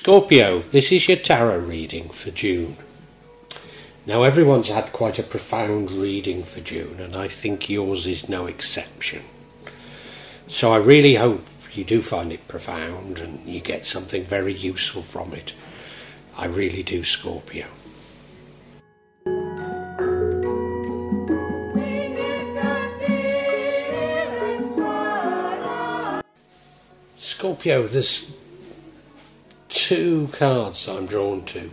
Scorpio, this is your tarot reading for June. Now everyone's had quite a profound reading for June, and I think yours is no exception. So I really hope you do find it profound and you get something very useful from it. I really do, Scorpio. Scorpio, there's two cards that I'm drawn to.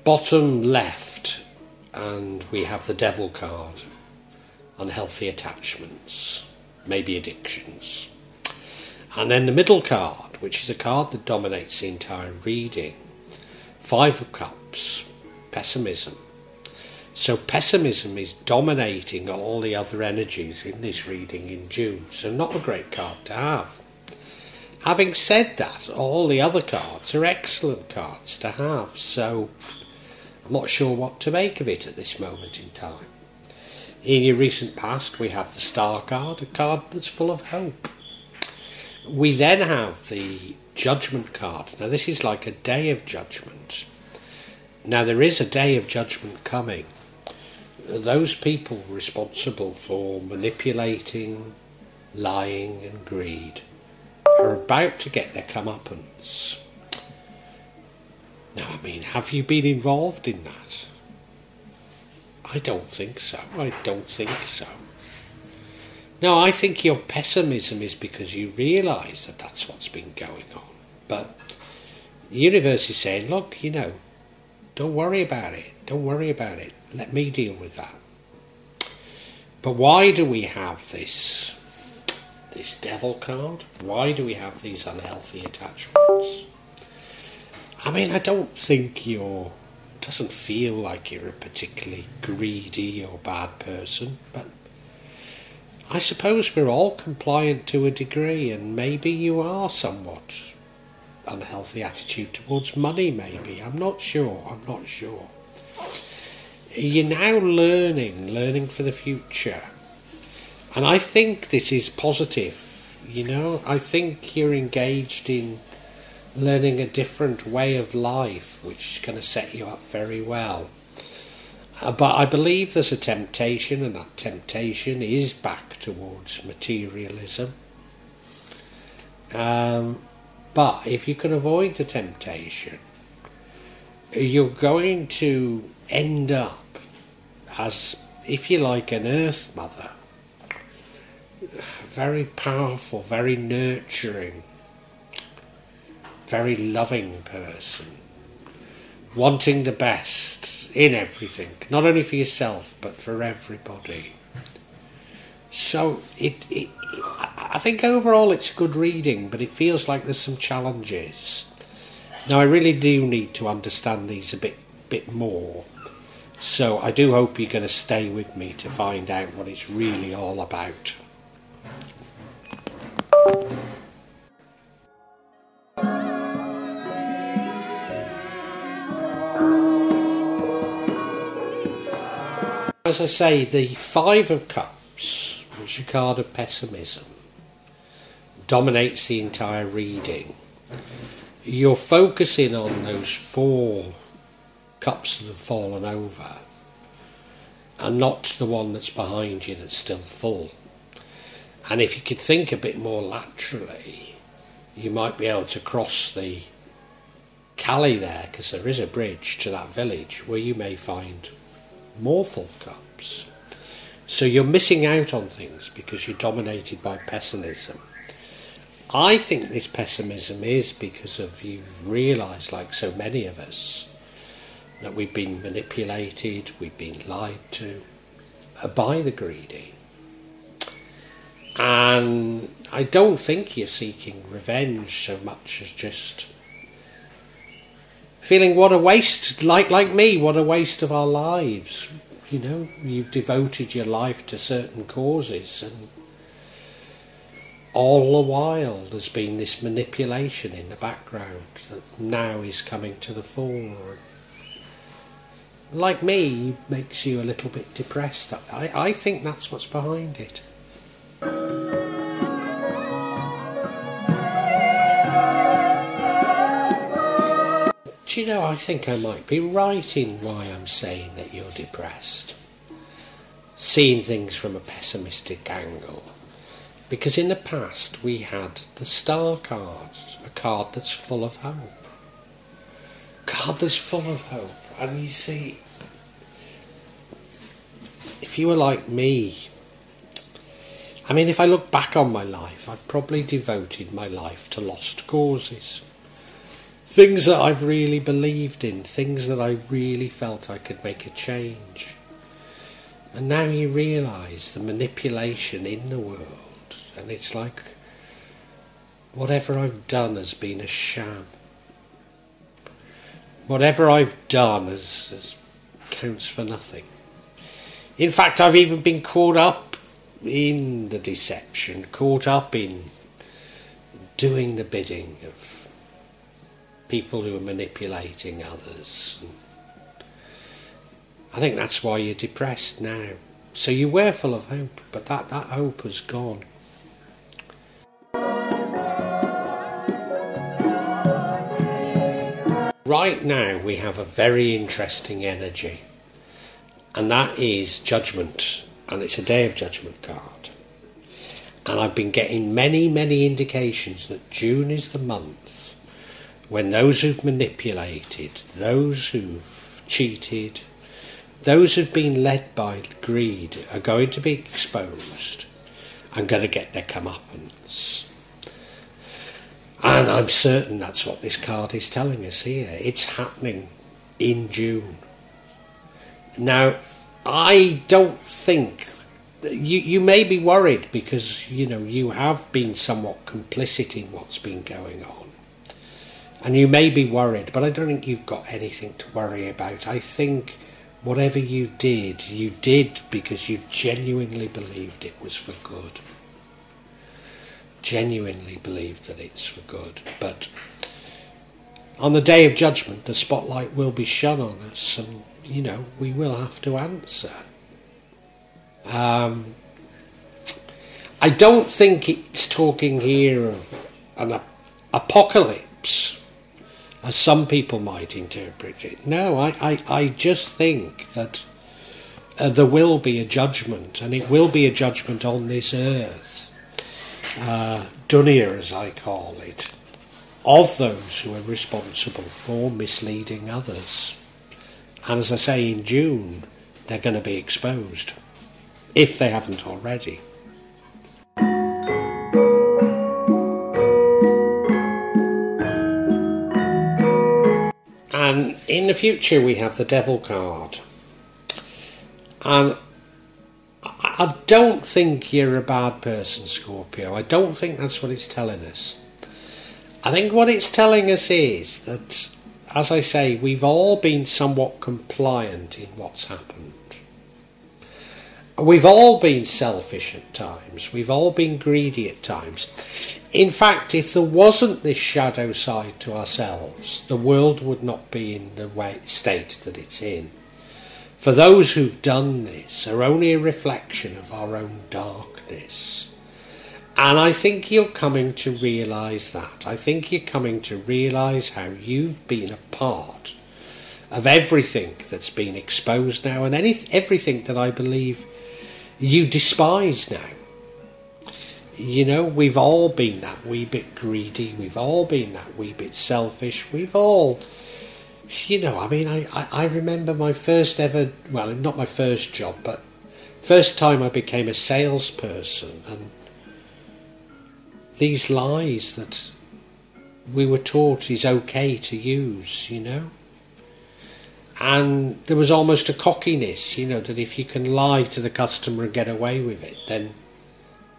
Bottom left, and we have the Devil card, unhealthy attachments, maybe addictions. And then the middle card, which is a card that dominates the entire reading, Five of Cups, Pessimism. So Pessimism is dominating all the other energies in this reading in June, so not a great card to have. Having said that, all the other cards are excellent cards to have, so I'm not sure what to make of it at this moment in time. In your recent past, we have the Star card, a card that's full of hope. We then have the Judgement card. Now this is like a day of judgment. Now there is a day of judgment coming. Those people responsible for manipulating, lying and greed are about to get their comeuppance. Now, I mean, have you been involved in that? I don't think so. No, I think your pessimism is because you realise that that's what's been going on. But the universe is saying, look, don't worry about it. Let me deal with that. But why do we have this Devil card? Why do we have these unhealthy attachments? I mean, I don't think doesn't feel like you're a particularly greedy or bad person, but I suppose we're all compliant to a degree, and maybe you are somewhat unhealthy attitude towards money, maybe. I'm not sure. You're now learning for the future. And I think this is positive, I think you're engaged in learning a different way of life, which is going to set you up very well. But I believe there's a temptation, and that temptation is back towards materialism. But if you can avoid the temptation, you're going to end up as, if you like, an earth mother. Very powerful, very nurturing, very loving person, wanting the best in everything, not only for yourself but for everybody. So I think overall it's good reading, but it feels like there's some challenges. Now I really do need to understand these a bit more, so I do hope you're going to stay with me to find out what it's really all about. As I say, the Five of Cups, which is a card of pessimism, dominates the entire reading. You're focusing on those 4 cups that have fallen over, and not the one that's behind you that's still full. And if you could think a bit more laterally, you might be able to cross the Cali there, because there is a bridge to that village where you may find more full cups. So you're missing out on things because you're dominated by pessimism. I think this pessimism is because of you've realised, like so many of us, that we've been manipulated, we've been lied to by the greedy. And I don't think you're seeking revenge so much as just feeling what a waste, like me, what a waste of our lives. You've devoted your life to certain causes, and all the while there's been this manipulation in the background that now is coming to the fore. Like me, makes you a little bit depressed. I think that's what's behind it. do you know, I think I might be right in why I'm saying that you're depressed. Seeing things from a pessimistic angle. Because in the past we had the star cards, a card that's full of hope. A card that's full of hope. And you see, if you were like me, I mean, if I look back on my life, I've probably devoted my life to lost causes. Things that I've really believed in, things that I really felt I could make a change. And now you realise the manipulation in the world, and it's like whatever I've done has been a sham. Whatever I've done has counts for nothing. In fact, I've even been caught up in the deception, caught up in doing the bidding of people who are manipulating others. I think that's why you're depressed now. So you were full of hope, but that hope has gone. Right now we have a very interesting energy, and that is Judgement, and it's a Day of Judgment card. And I've been getting many indications that June is the month when those who've manipulated, those who've cheated, those who've been led by greed are going to be exposed and going to get their comeuppance. And I'm certain that's what this card is telling us here. It's happening in June. Now, I don't think... You may be worried because, you know, you have been somewhat complicit in what's been going on. And you may be worried, but I don't think you've got anything to worry about. I think whatever you did because you genuinely believed it was for good. Genuinely believed that it's for good. But on the Day of Judgment, the spotlight will be shone on us, and, you know, we will have to answer. I don't think it's talking here of an apocalypse, as some people might interpret it. No, I just think that there will be a judgment, and it will be a judgment on this earth, dunya as I call it, of those who are responsible for misleading others. And as I say, in June, they're going to be exposed, if they haven't already. And in the future we have the Devil card. And I don't think you're a bad person, Scorpio. I don't think that's what it's telling us. I think what it's telling us is that, as I say, we've all been somewhat compliant in what's happened. We've all been selfish at times. We've all been greedy at times. In fact, if there wasn't this shadow side to ourselves, the world would not be in the state that it's in. For those who've done this are only a reflection of our own darkness. And I think you're coming to realise that. I think you're coming to realise how you've been a part of everything that's been exposed now, and everything that I believe you despise now. You know, we've all been that wee bit greedy, we've all been that wee bit selfish, we've all, you know, I mean, I remember my first ever, well, not my first job, but first time I became a salesperson, and these lies that we were taught is okay to use, you know. And there was almost a cockiness, you know, that if you can lie to the customer and get away with it, then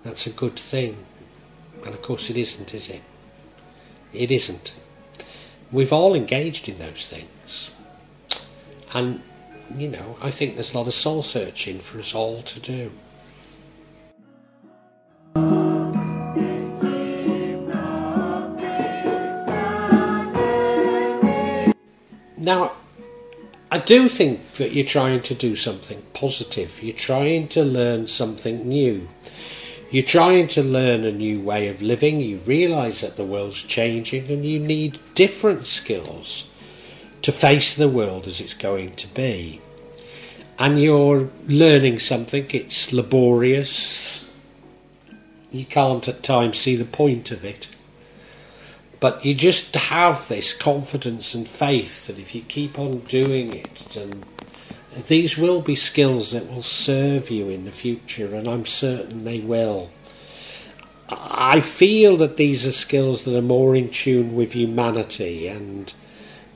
that's a good thing. And of course it isn't, is it? It isn't. We've all engaged in those things. And, you know, I think there's a lot of soul searching for us all to do. Now, I do think that you're trying to do something positive. You're trying to learn something new. You're trying to learn a new way of living. You realise that the world's changing and you need different skills to face the world as it's going to be. And you're learning something, it's laborious. You can't at times see the point of it. But you just have this confidence and faith that if you keep on doing it, and these will be skills that will serve you in the future, and I'm certain they will. I feel that these are skills that are more in tune with humanity, and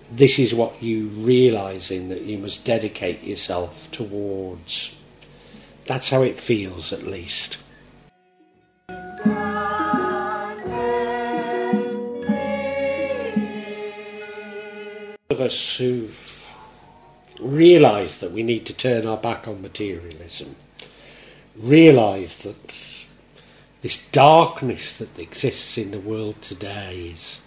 this is what you realising that you must dedicate yourself towards. That's how it feels, at least. Of us who've realised that we need to turn our back on materialism, realised that this darkness that exists in the world today is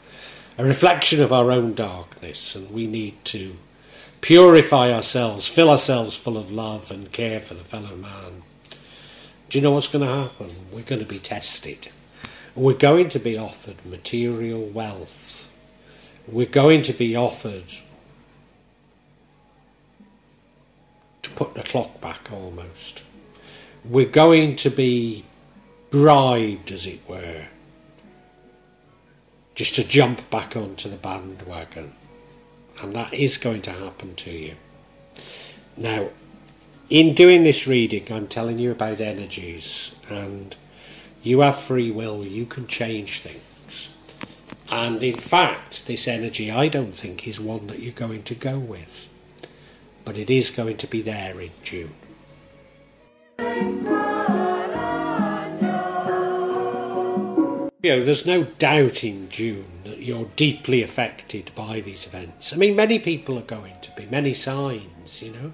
a reflection of our own darkness, and we need to purify ourselves, fill ourselves full of love and care for the fellow man. Do you know what's going to happen? We're going to be tested. We're going to be offered material wealth. We're going to be offered to put the clock back almost. We're going to be bribed, as it were, just to jump back onto the bandwagon. And that is going to happen to you. Now, in doing this reading, I'm telling you about energies, and you have free will, you can change things. And in fact, this energy, I don't think, is one that you're going to go with. But it is going to be there in June. There's no doubt in June that you're deeply affected by these events. I mean, many people are going to be, many signs, you know.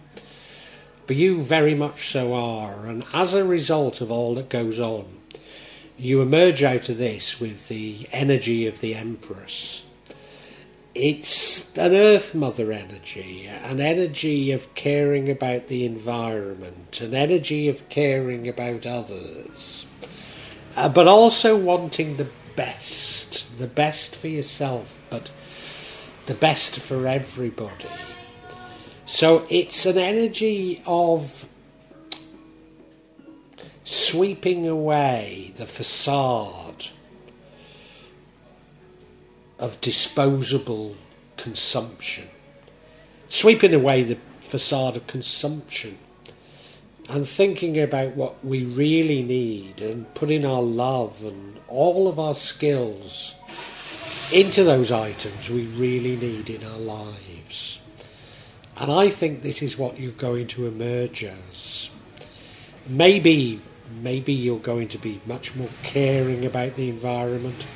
But you very much so are. And as a result of all that goes on, you emerge out of this with the energy of the Empress. It's an Earth Mother energy, an energy of caring about the environment, an energy of caring about others, but also wanting the best for yourself, but the best for everybody. So it's an energy of sweeping away the facade of disposable consumption, sweeping away the facade of consumption and thinking about what we really need and putting our love and all of our skills into those items we really need in our lives. And I think this is what you're going to emerge as. Maybe you're going to be much more caring about the environment,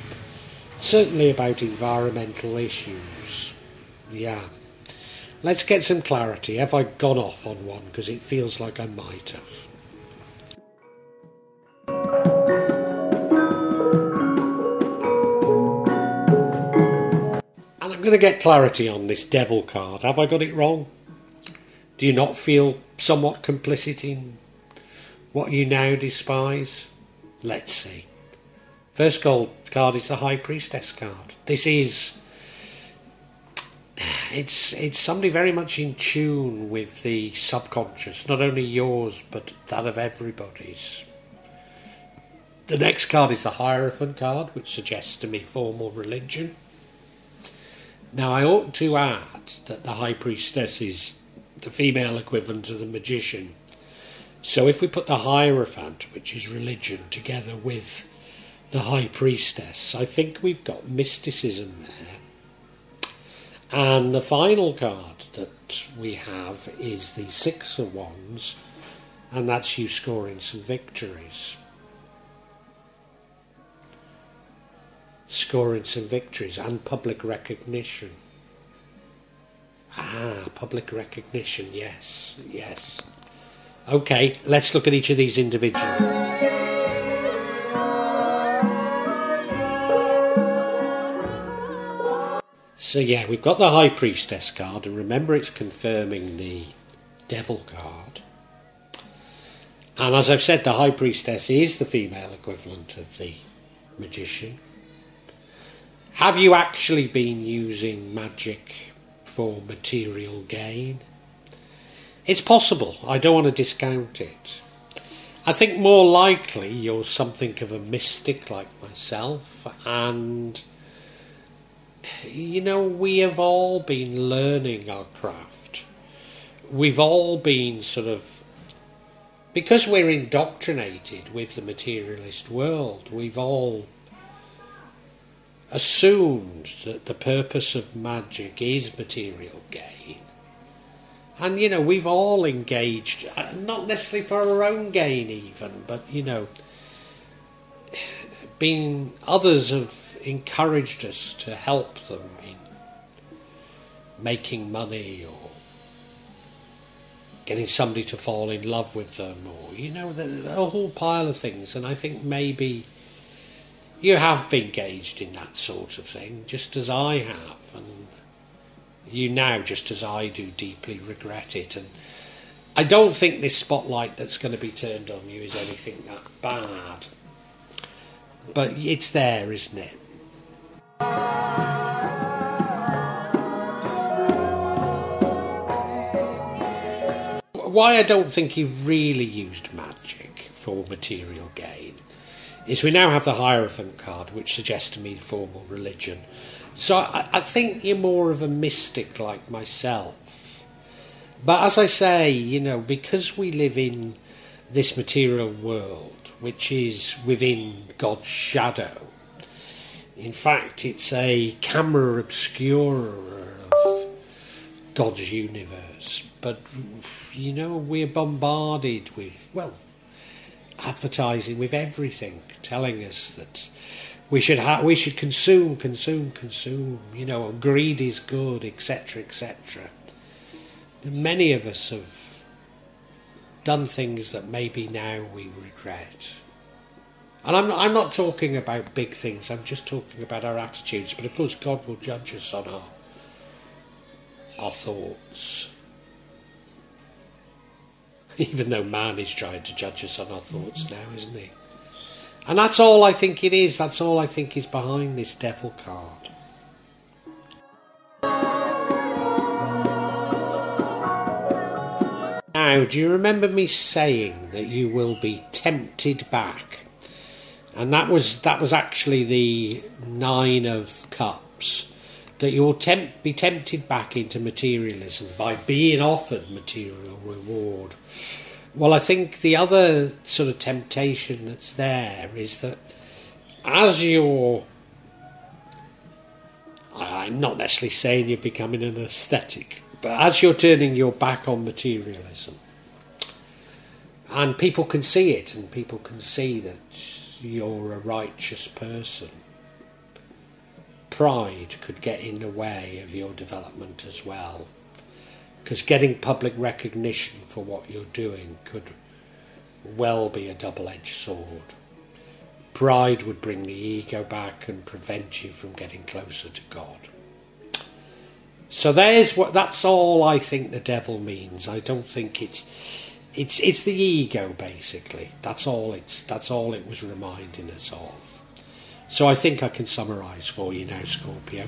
certainly about environmental issues. Yeah. Let's get some clarity. Have I gone off on one? Because it feels like I might have. And I'm going to get clarity on this Devil card. Have I got it wrong? Do you not feel somewhat complicit in what you now despise? Let's see. First gold card is the High Priestess card. This is... It's somebody very much in tune with the subconscious, not only yours, but that of everybody's. The next card is the Hierophant card, which suggests to me formal religion. Now, I ought to add that the High Priestess is the female equivalent of the Magician. So if we put the Hierophant, which is religion, together with the High Priestess, I think we've got mysticism there. And the final card that we have is the Six of Wands, and that's you scoring some victories. Scoring some victories and public recognition. Ah, public recognition, yes, yes. Okay, let's look at each of these individually. So yeah, we've got the High Priestess card, and remember it's confirming the Devil card. And as I've said, the High Priestess is the female equivalent of the Magician. Have you actually been using magic for material gain. It's possible, I don't want to discount it. I think more likely you're something of a mystic like myself, and you know, we have all been learning our craft. We've all been sort of, because we're indoctrinated with the materialist world, we've all assumed that the purpose of magic is material gain. And, you know, we've all engaged, not necessarily for our own gain even, but, you know, others have encouraged us to help them in making money or getting somebody to fall in love with them, or, you know, a whole pile of things. And I think maybe you have been engaged in that sort of thing, just as I have, and you now, just as I do, deeply regret it. And I don't think this spotlight that's going to be turned on you is anything that bad, but it's there, isn't it? Why I don't think he really used magic for material gain is we now have the Hierophant card, which suggests to me formal religion. So I think you're more of a mystic like myself. But as I say, you know, because we live in this material world, which is within God's shadow, in fact, it's a camera obscura of God's universe. But, you know, we're bombarded with, well, advertising with everything, telling us that we should consume, you know, greed is good, etc., etc. Many of us have done things that maybe now we regret. And I'm not talking about big things, I'm just talking about our attitudes. But of course God will judge us on our thoughts. Even though man is trying to judge us on our thoughts now, isn't he? And that's all I think it is. That's all I think is behind this devil card. Now, do you remember me saying that you will be tempted back? And that was actually the 9 of Cups. That you will be tempted back into materialism by being offered material reward. Well, I think the other sort of temptation that's there is that as you're, I'm not necessarily saying you're becoming an ascetic, but as you're turning your back on materialism, and people can see it, and people can see that you're a righteous person, pride could get in the way of your development as well. Because getting public recognition for what you're doing could well be a double-edged sword. Pride would bring the ego back and prevent you from getting closer to God. So that's all I think the devil means. I don't think it's the ego basically. That's all it was reminding us of. So I think I can summarise for you now, Scorpio.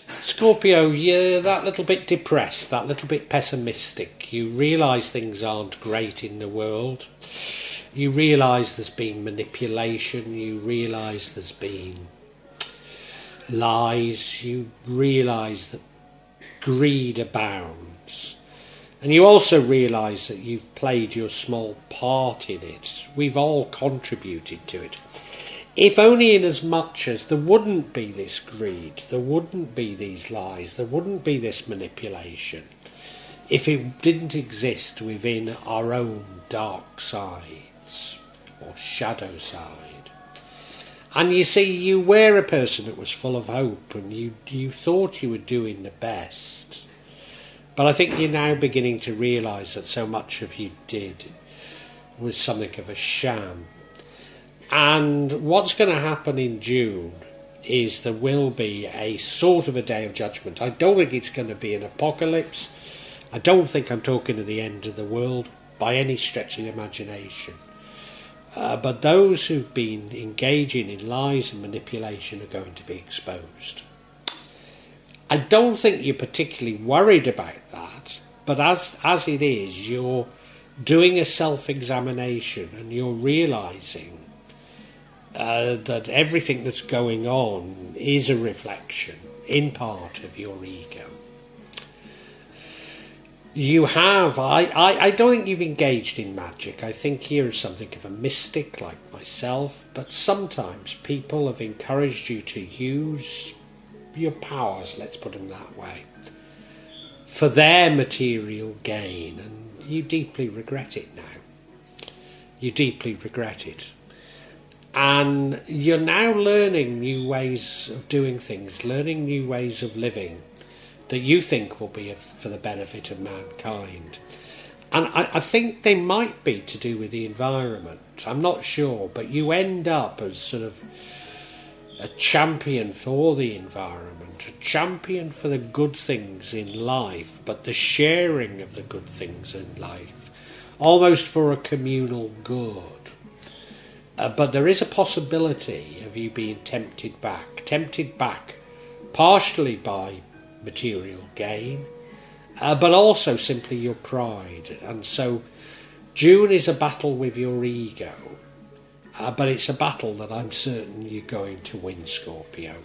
Scorpio, you're that little bit depressed, that little bit pessimistic. You realise things aren't great in the world. You realise there's been manipulation. You realise there's been lies. You realise that greed abounds. And you also realise that you've played your small part in it. We've all contributed to it. If only in as much as there wouldn't be this greed, there wouldn't be these lies, there wouldn't be this manipulation, if it didn't exist within our own dark sides, or shadow side. And you see, you were a person that was full of hope, and you thought you were doing the best. But I think you're now beginning to realise that so much of you did was something of a sham. And what's going to happen in June is there will be a sort of a day of judgment. I don't think it's going to be an apocalypse. I don't think I'm talking of the end of the world by any stretch of the imagination. but those who've been engaging in lies and manipulation are going to be exposed. I don't think you're particularly worried about that, but as it is, you're doing a self-examination and you're realising that everything that's going on is a reflection, in part, of your ego. You have, I don't think you've engaged in magic. I think you're something of a mystic like myself, but sometimes people have encouraged you to use your powers, let's put them that way, for their material gain, and you deeply regret it now. You deeply regret it. And you're now learning new ways of doing things, learning new ways of living that you think will be for the benefit of mankind. And I think they might be to do with the environment. I'm not sure, but you end up as sort of a champion for the environment, a champion for the good things in life, but the sharing of the good things in life, almost for a communal good. But there is a possibility of you being tempted back partially by material gain, but also simply your pride. And so June is a battle with your ego, but it's a battle that I'm certain you're going to win, Scorpio.